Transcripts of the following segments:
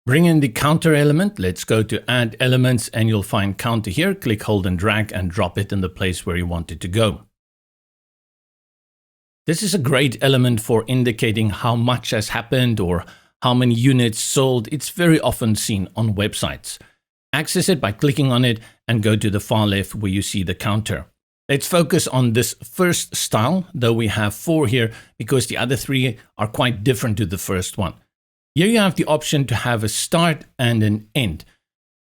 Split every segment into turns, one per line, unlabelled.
Bring in the counter element. Let's go to add elements and you'll find counter here. Click, hold and drag and drop it in the place where you want it to go. This is a great element for indicating how much has happened or how many units sold. It's very often seen on websites. Access it by clicking on it and go to the far left where you see the counter. Let's focus on this first style, though we have 4 here because the other 3 are quite different to the first one. Here you have the option to have a start and an end.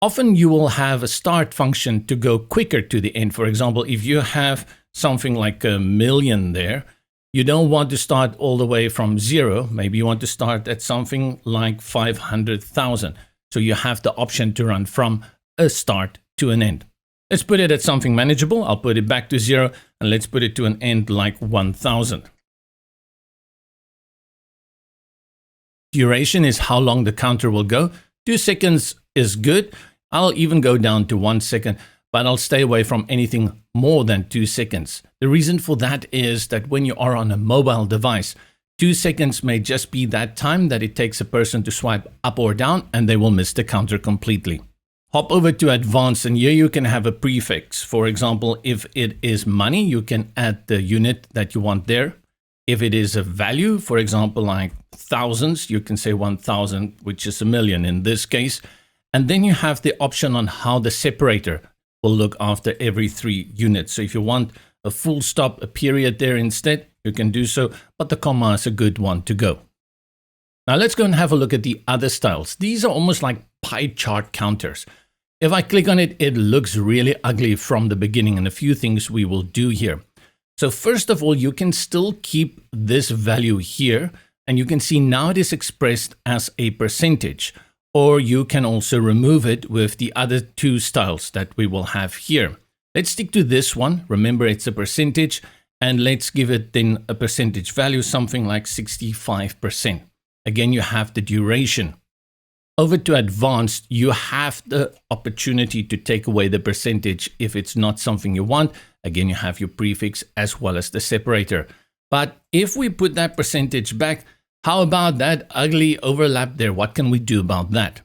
Often you will have a start function to go quicker to the end. For example, if you have something like 1 million there, you don't want to start all the way from 0. Maybe you want to start at something like 500,000. So you have the option to run from a start to an end. Let's put it at something manageable. I'll put it back to 0 and let's put it to an end like 1,000. Duration is how long the counter will go. 2 seconds is good. I'll even go down to 1 second, but I'll stay away from anything more than 2 seconds. The reason for that is that when you are on a mobile device, 2 seconds may just be that time that it takes a person to swipe up or down and they will miss the counter completely. Hop over to advanced and here you can have a prefix. For example, if it is money, you can add the unit that you want there. If it is a value, for example, like thousands, you can say 1,000, which is 1 million in this case. And then you have the option on how the separator will look after every 3 units. So if you want a full stop, a period there instead, you can do so, but the comma is a good one to go. Now let's go and have a look at the other styles. These are almost like pie chart counters. If I click on it, it looks really ugly from the beginning, and a few things we will do here. So first of all, you can still keep this value here, and you can see now it is expressed as a percentage, or you can also remove it with the other 2 styles that we will have here. Let's stick to this one. Remember, it's a percentage, and let's give it then a percentage value, something like 65%. Again, you have the duration. Over to advanced, you have the opportunity to take away the percentage if it's not something you want. Again, you have your prefix as well as the separator. But if we put that percentage back, how about that ugly overlap there? What can we do about that?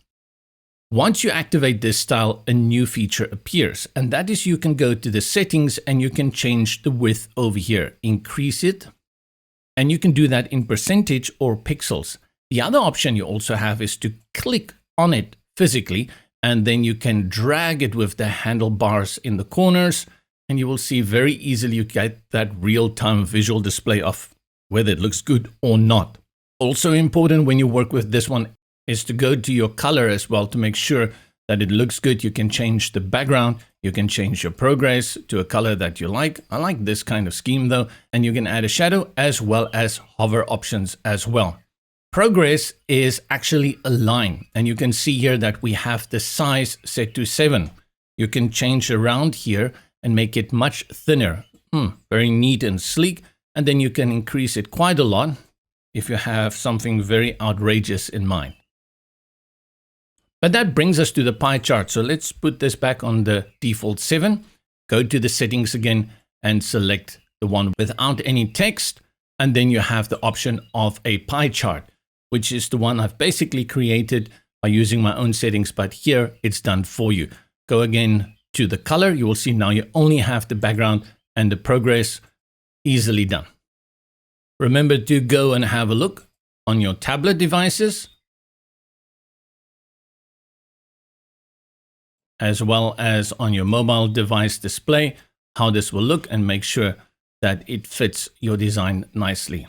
Once you activate this style, a new feature appears, and that is you can go to the settings and you can change the width over here, increase it, and you can do that in percentage or pixels. The other option you also have is to click on it physically, and then you can drag it with the handlebars in the corners, and you will see very easily you get that real-time visual display of whether it looks good or not. Also important when you work with this one is to go to your color as well to make sure that it looks good. You can change the background, you can change your progress to a color that you like. I like this kind of scheme though, and you can add a shadow as well as hover options as well. Progress is actually a line, and you can see here that we have the size set to 7. You can change around here and make it much thinner. Very neat and sleek, and then you can increase it quite a lot if you have something very outrageous in mind. But that brings us to the pie chart. So let's put this back on the default 7. Go to the settings again and select the one without any text. And then you have the option of a pie chart, which is the one I've basically created by using my own settings. But here it's done for you. Go again to the color. You will see now you only have the background and the progress easily done. Remember to go and have a look on your tablet devices, as well as on your mobile device display, how this will look, and make sure that it fits your design nicely.